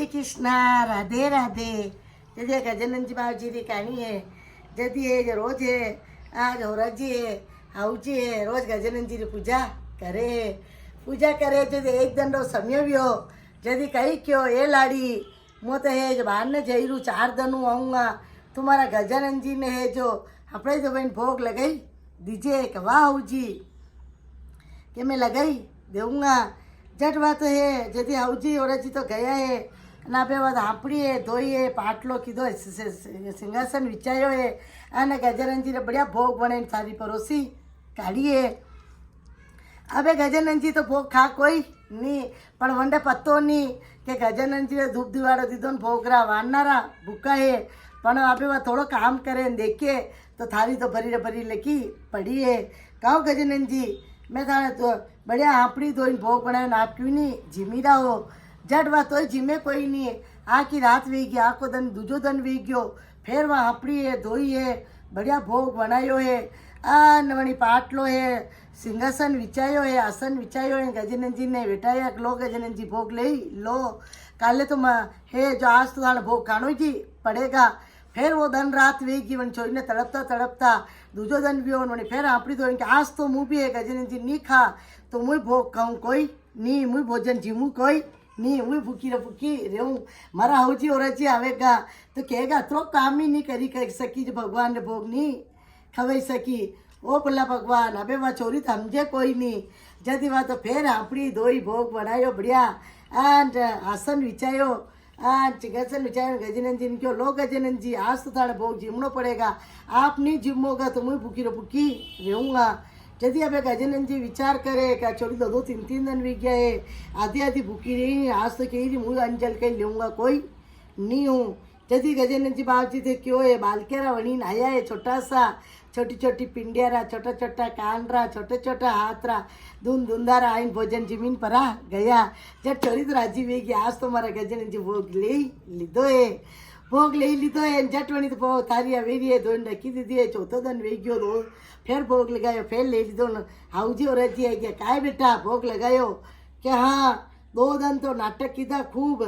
श्री कृष्णा राधे राधे। जैसे गजानन जी बाबा जी की कहानी है। जदी है जो रोज है आज औरत जी है हाउ जी है रोज गजानन जी की पूजा करे जदी एक दंडो समय भी हो जदी कही क्यों ये लाड़ी मो तो है जो बाहर ने जयरू 4 दिन आऊँगा तुम्हारा गजानन जी ने है जो अपने तो बहन भोग लगाई दीजिए कि वाह हाउ जी कि मैं लगाई दूंगा जट बात है जदी हाउ जी औरत जी तो गया है ना पे बाद आपड़ी है धोई है पाटलो कीधो सिंहासन विचायो है अने गजानन जी ने बढ़िया भोग बनाई थारी परोसी काढ़ी है। अबे गजानन जी तो भोग खा कोई नहीं पण वंडे पत्तो नहीं कि गजानन जी ने धूप दिवाड़ो दीधो भोगरा वारनारा भूखा है पण आपे वह थोड़ो काम करे देखे तो थारी तो भरी भरी लेकी पड़ी है। कहो गजानन जी मैं थाने तो बढ़िया आपड़ी धोई भोग बनायो आप क्यों नहीं जिमी रहो जट बात तो जिमे कोई नहीं है आखी रात वी गई आखो दिन दूजो दिन वी गयो फिर वह आपड़ी है धोई है बढ़िया भोग बनायो है वणी पाटलो है सिंहासन विचायो है आसन विचायो है गजानन जी ने बेटाया लो गजानन जी भोग ले लो काले तो है जो आज तो थाने भोग खानो जी पड़ेगा। फिर वो दिन रात वी गई वही छोरी ने तड़पता तड़पता दूजो दिन भी वही फिर आपड़ी तो कि आज तो मुँह भी है गजानन जी नहीं खा तो मुँह भोग खाऊँ कोई नहीं मुँह भोजन जीमू कोई नहीं हुई भूखी रहूँ मारा हाउ जी औरत जी आवेगा तो कहेगा अतरो काम ही नहीं करी सकी जो भगवान ने भोग नहीं खवाई सकी ओ भला भगवान अबे वह छोरी तो समझे कोई नहीं जदी वह तो फिर आपड़ी धोई भोग बनायो बढ़िया आसन विचायो चिगसन विचायो गजानन जी ने क्यों लो गजानन जी आज तो थाने भोग जिमनो पड़ेगा आप नहीं जिमोगा तो मुझे भूखी रहूँगा। जदी अब गजानन जी विचार करे क्या छोड़ी 2-3 दिन भी गया है आधी भूखी रही आज तो कही मुँह अंजल कहीं लूँगा कोई नहीं हूँ। जदी गजानन जी बाबा जी थे क्यों है बालकेरा वणी आया है छोटा सा छोटी छोटी पिंडियारा छोटा छोटा कानरा छोटे छोटा हाथरा धुंधारा आइन भोजन जमीन पर आ गया जब छोरी तो राजी हुई कि आज तो मारा गजानन जी भोग ले लीधो है भोग ले लीधो है जट वणी तो थारी वेरी है धोन रखी दीदी है चौथो दिन वे गयो दो फिर भोग लगायो फिर ले लीधो हाउ जी औरत जी है क्या काय बेटा भोग लगायो क्या हाँ 2 दिन तो नाटक कीधा खूब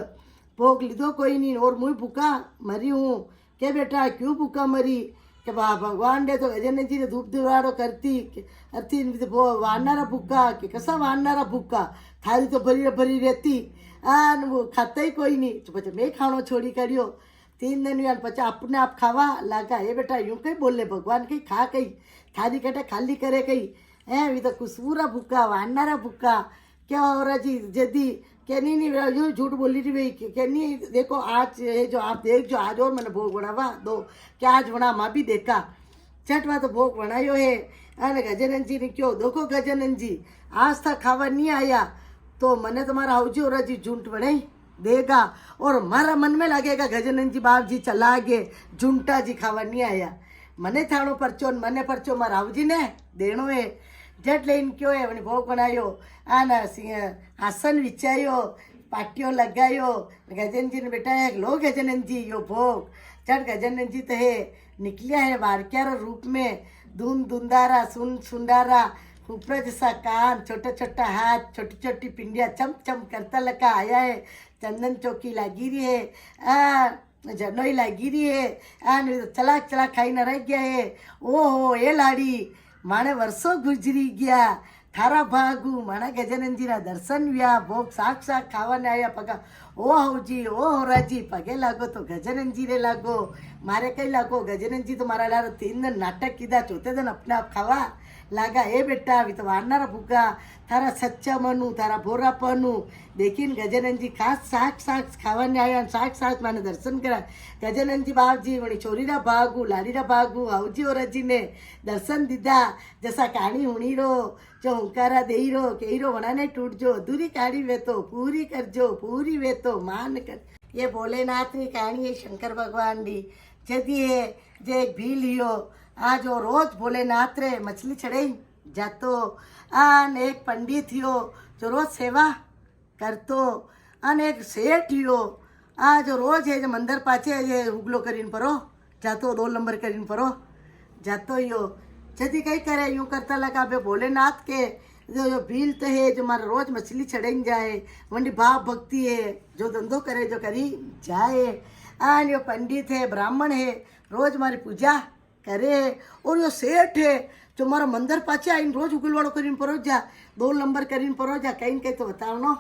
भोग लीधो कोई नहीं और मुँह भूखा मरी हूँ क्या बेटा क्यों भूखा मरी कि भगवान ने तो गजानन जी ने धूप दिवाड़ो करती अर्थी वारनारा भूखा कि कसा वारनारा भूखा थारी तो भरी रहती वो खाता ही कोई नहीं तो पचा मैं खाणो छोड़ी करियो 3 दिन यार पचा अपने आप खावा लागा ये बेटा यूँ कहीं बोले भगवान कहीं खा कहीं थारी कटा खाली करे कहीं है तो कुसूरा भूखा वारनारा भूखा क्या हो रहा जी जदी क्या नहीं यूँ झूठ बोली रही भाई क्या नहीं देखो आज है जो आप देख जो आज और मैंने भोग बनावा दो क्या आज बना माँ भी देखा चटवा तो भोग बनायो है अरे गजानन जी ने क्यों देखो गजानन जी आज तक खावा नहीं आया तो मैंने तुम्हारा हाउ जी और जी झूठ बनाई देगा और मारा मन में लगेगा गजानन जी बाप जी चला गए झूठा जी खावा नहीं आया मने थाणो परचो मने परचो मारा हाउ जी ने देनो है जट लईन क्यों है वही भोग बनायो आसन विचायो पाटियो लगायो गजानन जी ने बेटा लो गजानन जी यो भोग चट गजानन जी तो है निकलिया है बारक्यारो रूप में धुंधारा सुंडारा ऊपर जैसा कान छोटा छोटा हाथ छोटी छोटी पिंडिया चम चम करता लगा आया है चंदन चौकी लगी रही है जनोई लगी रही है चलाक चलाक खाई न रह गया है ओहो ये लाड़ी माने वर्षों गुजरी गया थारा भागू माना गजानन जी ना दर्शन व्या भोग साक्षात खावाने आया पगा ओ हाउजी ओ होराजी पगे लागो तो गजानन जी रे लागो मारे कई लागो गजानन जी तो मारा लारो 3 दिन नाटक कीधा चौथे दिन अपने आप खावा लागा ए बेटा अभी तो वारनारा भूखा थारा सच्चा मनू थारा भोरापनू देखीन गजानन जी खास साक्षात खावाने आया साक्षात माने दर्शन करा गजानन जी बाप जी वणी छोरीरा भागू लाडीरा भागू हाउजी औरजी ने दर्शन दीधा जैसा कहानी हुणी रो जो हुंकारा दे रो कही रो वना ने टूट जो अधूरी कहानी वेतो पूरी करजो पूरी वेतो मान कर। ये भोलेनाथ की कहानी है शंकर भगवान की जदी है जे एक भी लियो आज वो रोज भोलेनाथ रे मछली चढ़ाई जातो आन एक पंडित हो जो रोज सेवा करतो अन एक सेठ हो आज रोज है जो मंदिर पाछे ये उगलो करीन परो जातो 2 नंबर करीन परो जातो यो जदी कई करे यूँ करता लगा बे भोलेनाथ के जो भील तो है जो मारा रोज मछली चढ़ाई जाए वंडी भाव भक्ति है जो धंधो करे जो करी जाए आन यो पंडित है ब्राह्मण है रोज मारी पूजा करे और यो सेठ है जो मारा मंदिर पाचे आइन रोज उगलवाड़ो करीन परोज जा 2 नंबर करीन परोज जा कहीं कहीं तो बतावनो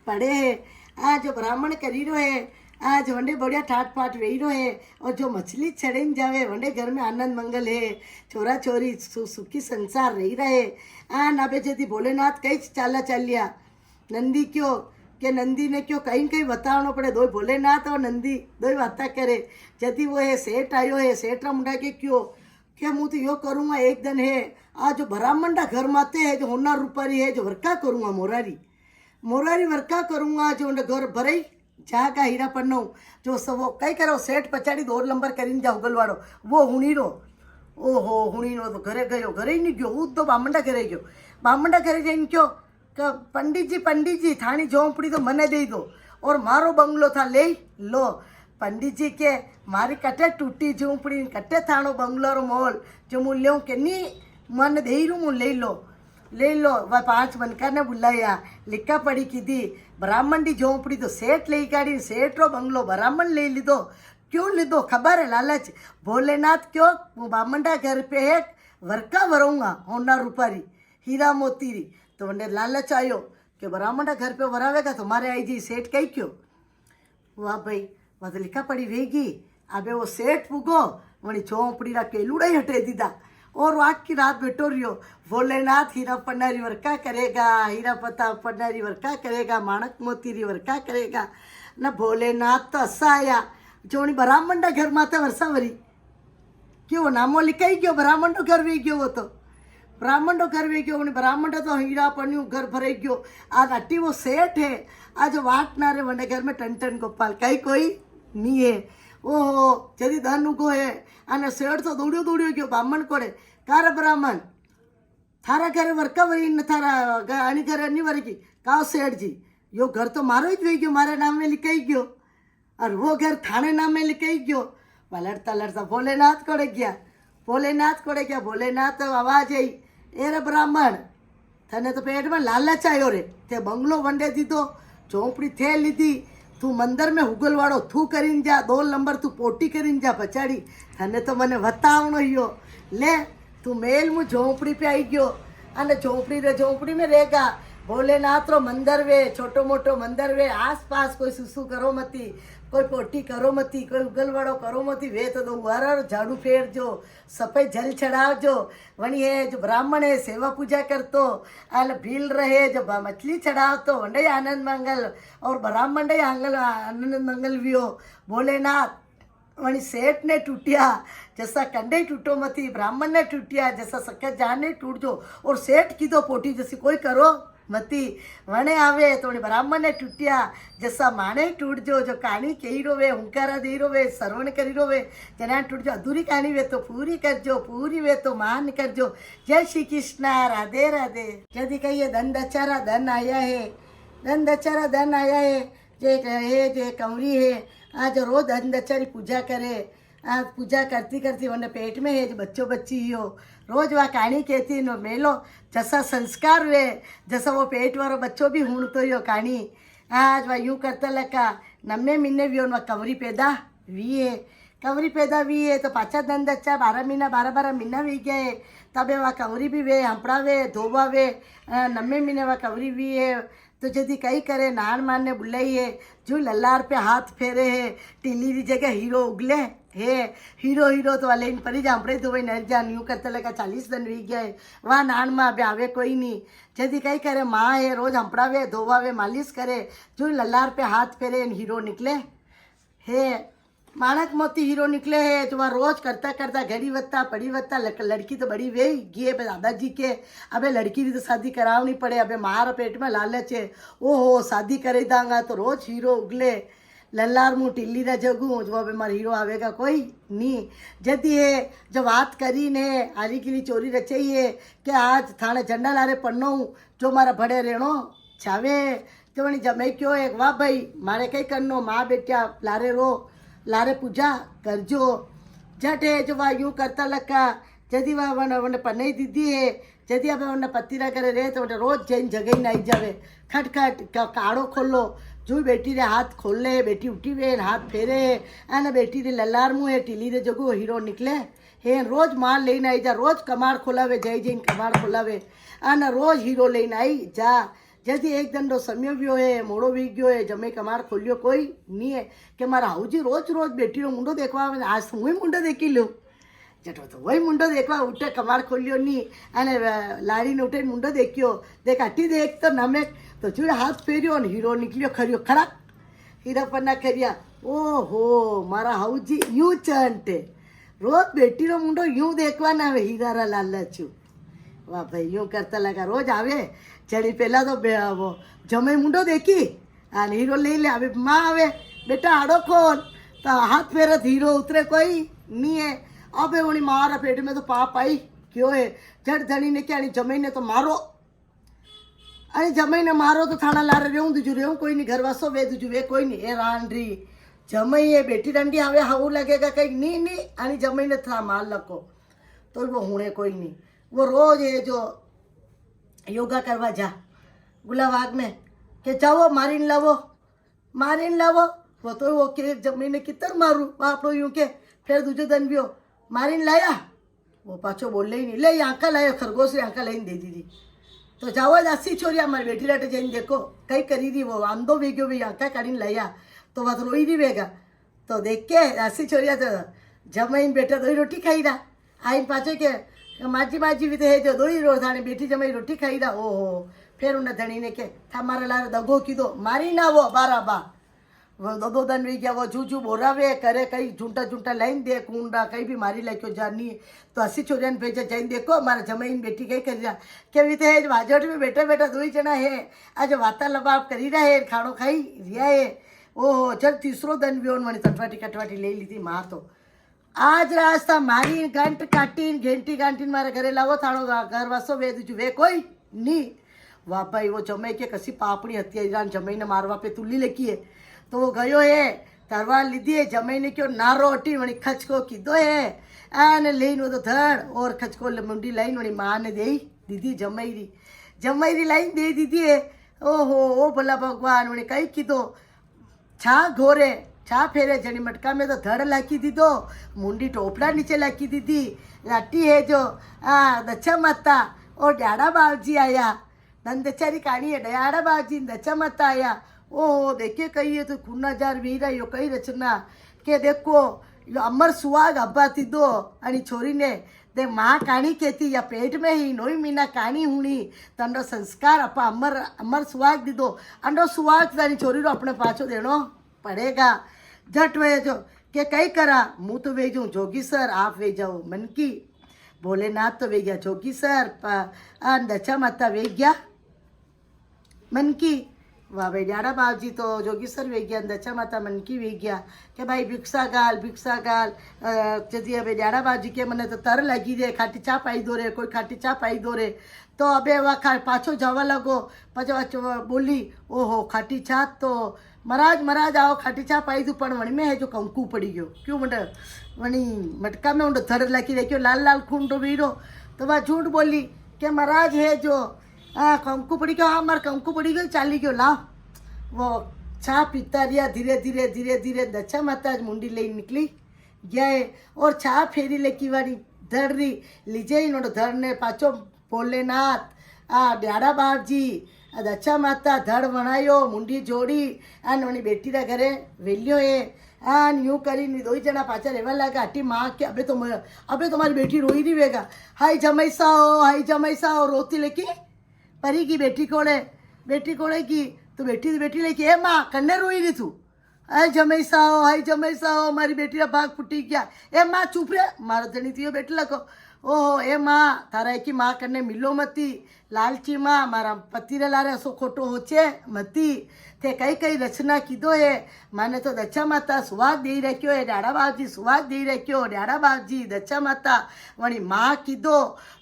पड़े है आज जो ब्राह्मण करी रो है आज वंडे बढ़िया ठाट पाट वही रो है और जो मछली चढ़ीन जावे वंडे घर में आनंद मंगल है छोरा छोरी सुखी संसार रही रहे आ नाबे जदी भोलेनाथ कई चाला चालिया नंदी क्यों के नंदी ने क्यों कहीं कहीं बतावनो पड़े दो भोलेनाथ और नंदी दो बात करे जदी वो है सेठ आयो है सेठ रा मुंडा के क्यों क्या मुँह तो यो करूँगा एक दिन है आज जो भरामंडा घर माते है जो होनार रूपारी है जो वर्का करूँगा मोरारी वर्का करूँगा जो घर भरई जागा हीरा पन्नो जो सब कई करो सेठ पचाड़ी 2 नंबर करीन जा उगलवाड़ो वो हुणीरो ओहो हुणीनो तो घरे गयो घरे ही नहीं गयो वो तो बामंडा घरे गयो बामंडा घरे जाइन क्यों पंडित जी थानी झोंपड़ी तो मने दे दो और मारो बंगलो था ले लो पंडित जी के मारी कटे टूटी झोंपड़ी कटे थानो बंगलो रो मोल जो मुँ ले के नी मन दे रू मुँ ले लो वह 5 बनकर ने बुलाया लिखा पड़ी की दी ब्राह्मण डी झोंपड़ी तो सेठ ले गाड़ी सेठ रो बंगलो ब्राह्मण ले लीधो क्यों लीधो खबर है लालच भोलेनाथ क्यों वो ब्राह्मणा घर पे है वर्का वरूंगा होना रूपारी हीरा मोतीरी तो वंडे लालच आयो कि ब्राह्मणा घर पे वरावेगा तो मारे आई जी सेठ कही क्यों वाह भाई वह तो लिखा पड़ी वेगी अबे वो सेठ पुगो वही झोंपड़ी रा केलूड़ा ही हटे दीदा और वो आग की रात बैठो रहियो भोलेनाथ हीरा पन्नारी वर्का करेगा हीरा पता पन्नारी वर्का करेगा माणक मोतीरी वर्का करेगा न भोलेनाथ तो असा आया जो ब्राह्मणा घर माता वर्षा वरी क्यों नामो लिखाई गयो ब्राह्मणो घर वे गयो वो तो ब्राह्मणो घर वे गयो ब्राह्मण तो हीरा पन्यू घर भराई गयो आज अट्टी वो सेठ है आज वाट नारे वंडे घर में टन गोपाल कई कोई नहीं है ओहो जदी धन उगो है आने सेठ तो दौड़ियो गयो ब्राह्मण कोड़े कार ब्राह्मण थारा घरे वर्का वही न थारा आनी घरे अन्नी वर्गी काओ सेठ जी यो घर तो मारो ही गयो मारे नाम में लिखाई गयो और वो घर थाने नाम में लिखाई गयो लड़ता भोलेनाथ कोड़े गया भोलेनाथ आवाज आई ए रे ब्राह्मण थने तो पेट में लालच आयो रे ते बंगलो वंडे दीधो झोंपड़ी थे लीधी तू मंदिर में हुगलवाड़ो थू करीन जा 2 नंबर तू पोटी करीन जा पचाड़ी थने तो मने बतावनो हियो ले तू मेल मु झोंपड़ी पे आई गयो अने झोंपड़ी में रहेगा भोलेनाथ रो मंदिर वे छोटो मोटो मंदिर वे आस पास कोई सुसु करो मती कोई पोटी करो मती कोई उगलवाड़ो करो मती वे तो वार झाड़ू फेरजो सफेद जल चढ़ावजो वणी है जो ब्राह्मण है सेवा पूजा करतो अल भील रहे जो मछली चढ़ावतो वंडे आनंद मंगल और ब्राह्मण आनंद मंगल वियो भोलेनाथ वणी सेठ ने टूटिया जैसा कंडे टूटो मती ब्राह्मण ने टूटिया जैसा सके जाने टूट जो और सेठ की तो पोटी जैसी कोई करो मती वणे आवे तो ब्राह्मण ने टूटिया जैसा माने टूट जो कहानी कही रोवे हुंकारा दे रोवे सरवण करी रोवे जना टूट जो अधूरी कहानी वे तो पूरी करजो पूरी वे तो मान करजो जय श्री कृष्णा राधे राधे यदि कहिए धन दचारा धन आया है जे कंवरी है आज रोज धन दचारी पूजा करे आज पूजा करती वरना पेट में है जो बच्चों बच्ची ही हो रोज वह कहानी कहती नो मेलो जैसा संस्कार वे जैसा वो पेट वालो बच्चों भी हूँ तो यो कहानी आज वह यूँ करता लगा नम्मे महीने भी वह कंवरी पैदा वी है तो पाचा धन दच्चा 12 महीना वी गए तबे वह कंवरी भी वे हंपड़ा वे धोबा वे नम्मे महीने वह कंवरी भी है तो यदि कई करे नान मान ने बुलाई है जो लल्लार पे हाथ फेरे है टीली की जगह हीरो उगले है हीरो तो वाले इन परी जापड़े तो वही नर जान यूँ करते लगा 40 दिन वी गया है वहाँ नान माँ अभी आवे कोई नहीं यदि कई करे माँ है रोज हंपड़ावे धोवावे मालिश करे जो लल्लार पे हाथ फेरे हीरो निकले है माणक मोती हीरो निकले है जो वहाँ रोज करता घड़ी वत्ता पड़ी वत्ता लड़की तो बड़ी वे गिए पे दादाजी के अबे लड़की की तो शादी करावनी पड़े अबे मार पेट में लालच है ओहो शादी करे दांगा तो रोज हीरो उगले लल्लार मुँह टिल्ली रा जगू जो अबे मार हीरो आवेगा कोई नहीं जदी है जो बात करी ने आली की चोरी रचाई है कि आज थाने झंडा लारे पन्नो जो मारा भड़े रेणो छावे तो वही जमे क्यों एक वाह भाई मारे कई करनो माँ बेटिया लारे पूजा करजो जट है जो वह यूँ करता लगा जदी वह वन पन्नई दीदी है જેથી આપણે એમના પતિના ઘરે રહે તો રોજ જઈને જગાઈને આવી જાવે ખટખટ કાળો ખોલ્લો જો બેટીને હાથ ખોલે બેટી ઉઠીવે હાથ ફેરે અને બેટીને લલારમું એ ટીલીને જગું હીરો નીકળે હે રોજ માલ લઈને આવી જા રોજ કમાડ ખોલાવે જઈને કમાડ ખોલાવે અને રોજ હીરો લઈને આવી જા જેથી એક દંડો સમ્યો હે મોડો વી ગયો હે જમે કમાડ ખોલ્યો કોઈ નહીં હે કે મારા હાઉજી રોજ રોજ બેટીનો મુંડો દેખવા આવે આજ હું મુંડો દેખી લઉં જટો તો વही મુંડો દેખવા ઉઠે કમાડ ખોલ્યો નહીં અને લાડીને ઉઠીને મુંડો દેખ્યો દેખ હટી દેખ તો નમે તો જોડે હાથ ફેર્યો ને હીરો નીકળ્યો ખર્યો ખરાક હીરા પરના ખર્યા ઓહો મારા હાઉજી યું ચંટે રોજ બેટીનો મુંડો યું દેખવાના આવે હીરારા લાલા છું વાહ ભાઈ યું કરતા લાગા રોજ આવે ચડી પહેલાં તો જમાઈ મુંડો દેખી અને હીરો લઈ લે હવે માં આવે બેટા આડો ખોલ તો હાથ ફેરત હીરો ઉતરે કોઈ નહીં હે અબે ઓણી મારા પેટ મેં તો પાપ આવી કયો હે જડ ધણીને કે આની જમાઈને તો મારો અને જમાઈને મારો તો થાણા લારે રહેવું દીજું રહેવું કોઈ નહીં ઘરવાસો વે દીજું વે કોઈ નહીં એ રાંડરી જમાઈએ બેટી દંડી હવે આવું લાગેગા કંઈક નહીં આની જમાઈને થા માલ લખો તો वो હુણે કોઈ નહીં वो रोज ये जो योगा करवा जा गुलाबाग में કે જાઓ મારીને લાવો वो तो वो के जमीने कितर मारूं આપણો यूं કે फिर दूजो दिन भी मारीने लाया वो पाछो बोल ही नहीं ले आंका लाया खरगोश रे आंका लाइन दे दी तो जाओ दासी छोरी हमारी बेटी लाटे जैन देखो कई करी दी वो आंदो वेग्यो भाई आंका काढ़ीने लाया तो बात रोई रही वेगा तो देख के दासी छोरिया तो जमाई बेटा दो रोटी खाई रहा आई पाछो के माजी भी तो है जो दो ही रोज थाने बेटी जमाई रोटी खाई रहा ओहो फिर उन्हें धनी ने के था मारा लारे दगो कीधो मारी ना वो बाराबा वो दो दन वी गया वो जू बोरावे करे कई झूंटा लाइन दे कूंडा कहीं भी मारी लाइक्यो जानी तो अस्सी छोरिया ने भेजा जाइन देखो मारा जमाई बेटी कई कर रहा के भी है वाजट में बेटा दो ही जना है आज वाता लबाब करी रहा है खाणो खाई रिया है ओहो चल तीसरो दन भी मनी कटवाटी ले ली थी माँ तो आज रास्ता मारी घंट काटीन घेंटी गांटीन मारे घरे लावो थाणो घर वासो वे दूजू वे कोई नहीं वाह भाई वो जमाई के कसी पापड़ी हत्या जमाई ने मारवा पे तुल्ली लेकी है तो वो गयो है तरवार लीधी है जमाई ने क्यों नारो हटी वणी खचको कीधो है आने लेन वो तो धड़ और खचको मुंडी लाइन वणी माँ ने दे दीदी जमाई री लाइन दे दीदी है ओहो ओ भला भगवान वणी कई कीधो छा घोरे छा फेरे जनी मटका में तो धड़ लाखी दीधो मुंडी टोपड़ा नीचे लाखी दीदी लाटी है जो दच्छा माता और ड्याड़ा बाबजी आया नंदचारी काढ़ी है ड्याड़ा बाबजी दच्छा माता आया ओहो देखिए कही है तो खूना जार वीरा यो कई रचना के देखो यो अमर सुहाग हब्बा दीधो आणि छोरी ने दे माँ काणी कहती या पेट में ही नोई मीना काणी हुणी तंडो संस्कार अपा अमर सुहाग दीधो अंडो सुहाग तानी छोरी रो अपने पाछो देनो पड़ेगा झट वे जो के कई करा मुँह तो वे जाऊँ जोगी सर आप वे जाओ मन की भोलेनाथ तो वे गया जोगी सर दच्छा माता वे गया मन की वाह भाई ड्याड़ा बाबजी तो जोगी सर वे गया दच्छा माता मन की वे गया के भाई भिक्षा गाल जदी अबे ड्याड़ा बाबजी के मने तो तर लगी रे खाटी चा पाई दो रे कोई खाटी चा पाई दो रे तो अबे वा पाछो जवा लगो पछो बोली ओहो खाटी चा तो महाराज आओ खाटी चा पाई दू पण वणी में है जो कंकु पड़ी गयो क्यों मटे वणी मटका में उंडो धड़ लगी रखियो लाल खूंडो वीरो तो वह झूठ बोली के महाराज है जो कंकु पड़ी गयो हाँ मार कंकु पड़ी गयो चाली गयो लाओ वो चा पीता रिया धीरे दच्छा माता मुंडी ले निकली गए और चा फेरी लेकी वाली धड़ री लीजे इन्होंने धड़ ने पाछो भोलेनाथ ड्याड़ा बाबजी दच्छा माता धड़ वणायो मुंडी जोड़ी आन वनी बेटी रा घरे वेल्यो है आन यूँ करी दो ही जना पाचा रेवा लगा हटी माँ के अबे तुम्हारी बेटी रोई रही वेगा हाय जमाई साओ रोती लेके परी की बेटी कोड़े की तो बेटी लेके ए माँ कन्ने रोई रही तू हाय जमाई साओ मारी बेटी रा भाग फूटी गया ए माँ चुप रे मारो धनी थी बेटी लखो ओहो ए माँ तारा की माँ कन्ने मिलो मती लालची माँ मारा पति रे लारे असो खोटो होचे मती તે કઈ રચના કીધો એ મને તો દચ્છા માતા સુવાદ દઈ રાખ્યો એ ડાડા બાપજી સુવાદ દઈ રાખ્યો ડાડા બાપજી દચ્છા માતા વણી માં કીધો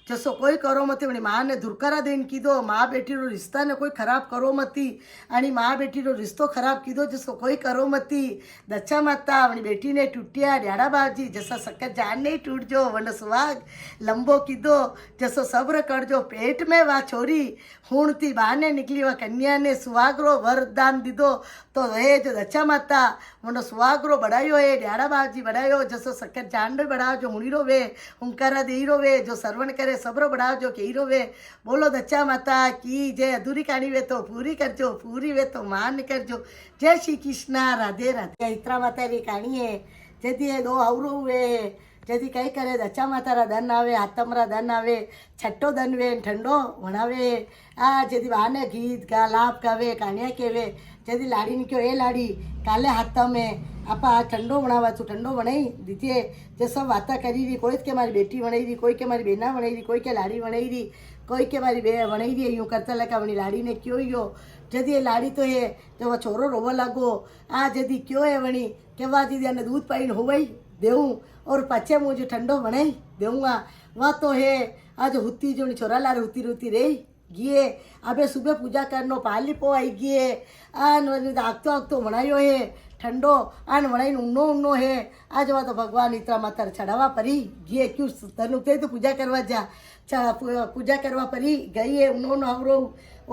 જસો કોઈ કરો મતી વણી માને ધુરકારા દઈને કીધો માં બેટીનો રિશ્તાને કોઈ ખરાબ કરો મતી અને માં બેટીનો રિશ્તો ખરાબ કીધો જસો કોઈ કરો મતી દચ્છા માતા વણી બેટીને તૂટ્યા ડાડા બાપજી જસા સકત જાન નહીં તૂટજો વન સુવાગ લંબો કીધો જસો સબ્ર કરજો પેટ મેં વા છોરી હુણતી બહાને નીકળી વા કન્યાને સુવાગરો વરદાન દીધો તો હે જો દચ્છા માતા મને સુવાગરો બડાયો એ ડાડા બાપજી બડાયો જસો સકત જાન બડાવજો હુણીરો વે હુંકારા દેહીરો વે જો સર્વણ કરે સબ્ર બડાવજો કે હીરો વે બોલો દચ્છા માતા કી જય અધૂરી કહાની વે તો પૂરી કરજો પૂરી વે તો માન કરજો જય શ્રી કૃષ્ણ રાધે રાધે ચૈત્રા માતાની કહાની હે જેથી એ દો આવરો વે જેથી કંઈ કરે દચ્છા માતારા ધન આવે હાથમરા ધન આવે છઠ્ઠો ધન વે ઠંડો વણાવે આ જેથી બહાને ગીત ગા લાભ ગાવે કાણિયા કહેવે જેથી લાડી નીકળ્યો એ લાડી કાલે હાથમે આપા ઠંડો વણાવા છું ઠંડો વણાઈ દીધે જે સબ વાતા કરી રહી કોઈ કે મારી બેટી વણાઈ રહી કોઈ કે મારી બેના વણાઈ રહી કોઈ કે લાડી વણાઈ રહી કોઈ કે મારી બે વણાઈ રહી એવું કરતા લખા વણી લાડીને કયો ગયો જેથી એ લાડી તો એ જો છોરો રોવા લાગો આ જેથી કયો એ વણી કેવા દીધી અને દૂધ પાઈને હોવાઈ देऊँ और पचे मुझे ठंडो बने देऊँगा वह तो है आज हुत्ती जो छोरा लारे हुत्ती रुती रही गिए अबे सुबह पूजा करनो पाली पो आई गिए आन आगतो आगतो बनायो है ठंडो आन बनाई उन्नो उन्नो है आज वह तो भगवान इतना मातर चढ़ावा परी गिए क्यों तनु ते तो पूजा करवा जा पूजा करवा परी गई है उन्नो उन्नो हमरो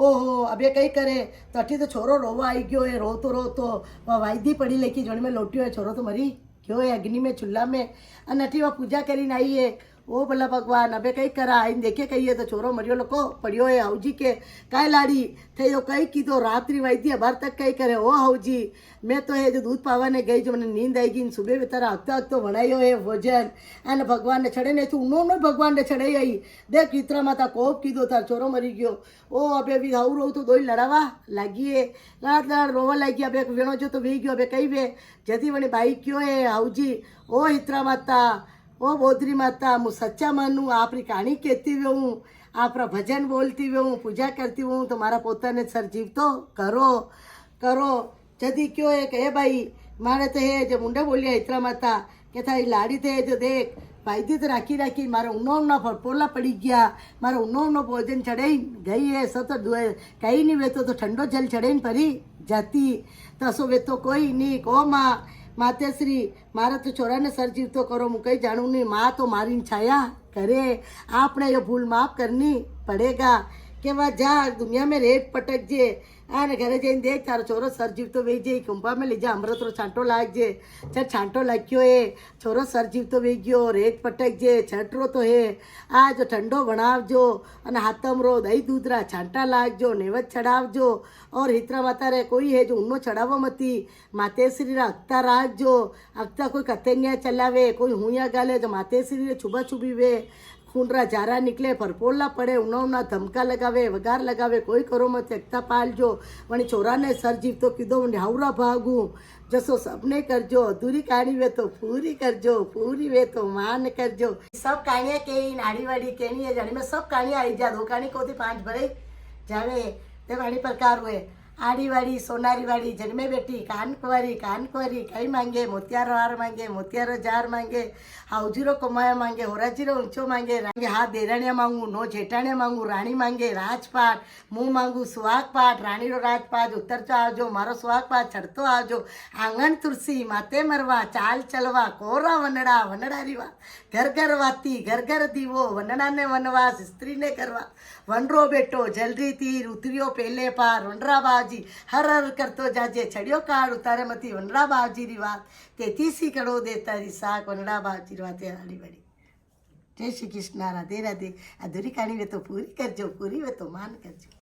ओहो अबे कई करे तो अठी तो छोरो रोवा आई गयो है रोतो वह वायदी पड़ी लेकी जड़ में लोटियो है छोरो तो मरी क्यों है अग्नि में चूल्हा में अनठी वह पूजा કરીને आई है ओ भला भगवान अबे कई करा आईने देखे कही तो छोरो मरियो लोको पड़ियो है हाउजी के काय लाड़ी थे तो कई की तो रात्रि वाई अबार तक कई करे ओ हाउजी मैं तो है जो दूध पावाने गई जो मैंने नींद आई गई सुबह बेतारा हफ्ता तो बनायो है भोजन अने भगवान ने चढ़े नहीं तू उन्होंने भगवान ने चढ़ाई आई देख चित्रा माता कोप कीधो तार छोरो मरी गयो ओ अबे भी हाउ रो तो दो लड़ावा लागी है लाड़ रोवा लागी अबे वेणो जो तो वे गयो अबे कई वे जती वने बाई क्यों है हाउजी ओ चित्रा माता ओ बोधरी माता मु सच्चा मानू आपरी कहानी कहती हुई हूँ आपरा भजन बोलती हुई हूँ पूजा करती हूँ तो मारा पोता ने सर जीव तो करो करो जदी क्यों है कहे भाई मारे तो है जो मुंडा बोलिया इतरा माता के था लाड़ी थे जो देख भाई तो राखी राखी मारा उन्नो उन्ना फटपोला पड़ी गया मारा उन्नो उन्नो भोजन चढ़ाई गई है सब तो कहीं नहीं वेतो तो ठंडो जल चढ़ाई परी जाती तो सो वेतो कोई नहीं को माँ मातेश्री मारा तो छोरा ने सर जीव तो करो मु कहीं जानू नहीं माँ तो मारी छाया करे आपने ये भूल माफ करनी पड़ेगा के वह जा दुनिया में रेत पटक जे आने घरे जैन देख तारो छोरो सर जीव तो वे जे कुंपा में ले जा अमृत रो छांटो लाग जे छठ छांटो लाग्यो है छोरो सर जीव तो वे गयो रेत पटक जे छठ रो तो है आज ठंडो बनावजो अने हाथम रो दही दूधरा छांटा लागजो नेवत चढ़ावजो और हितरा माता रे कोई है जो उन्नो चढ़ावो मती मातेश्री रा अक्ता राखजो अक्ता कोई कतेन्या चलावे कोई हुया गाले जो मातेश्री रे छुबा छुबी वे खूंडरा जारा निकले परपोला पड़े उना उना धमका लगावे वगार लगावे कोई करो मत एकता पालजो वणी छोरा ने सर जीव तो कीधो वणी हावरा भागू जसो सबने करजो अधूरी कहानी वे तो पूरी करजो पूरी वे तो मान करजो सब कहानियां कही नाड़ी वाड़ी कहनी है जानी में सब कहानियां आई जा दो कहानी को 5 भरे जावे ते वाणी प्रकार हुए आड़ी वाड़ी सोनारी वाड़ी जन्मे बेटी कानकुंवारी कई मांगे मोतियारो हार मांगे मोतियारो जार मांगे हाउजीरो कमाया मांगे होराजीरो ऊंचो मांगे हाथ देराणिया मांगू नो जेठाणिया मांगू राणी मांगे राजपाट मुँह मांगू सुहाग पाट रानी रो राजपाट उतरतो आवजो मारो सुहाग पाट चढ़तो आवजो आंगण तुलसी माते मरवा चाल चलवा कोरा वनड़ा वनड़ा रिवा घर घर वाती घर घर दीवो वनड़ा ने वनवास स्त्री ने करवा वनरो बेटो जलरी तीर उतरियो पहले पार वनरा बाजी हर हर करतो जाजे छड़ियो काड़ उतारे मती वनरा बाजी री बात तेती सी कड़ो दे तारी साक वनरा बाजी वाते हाड़ी बड़ी जय श्री कृष्ण राधे राधे अधूरी कहानी वे तो पूरी करजो पूरी वे तो मान करजो।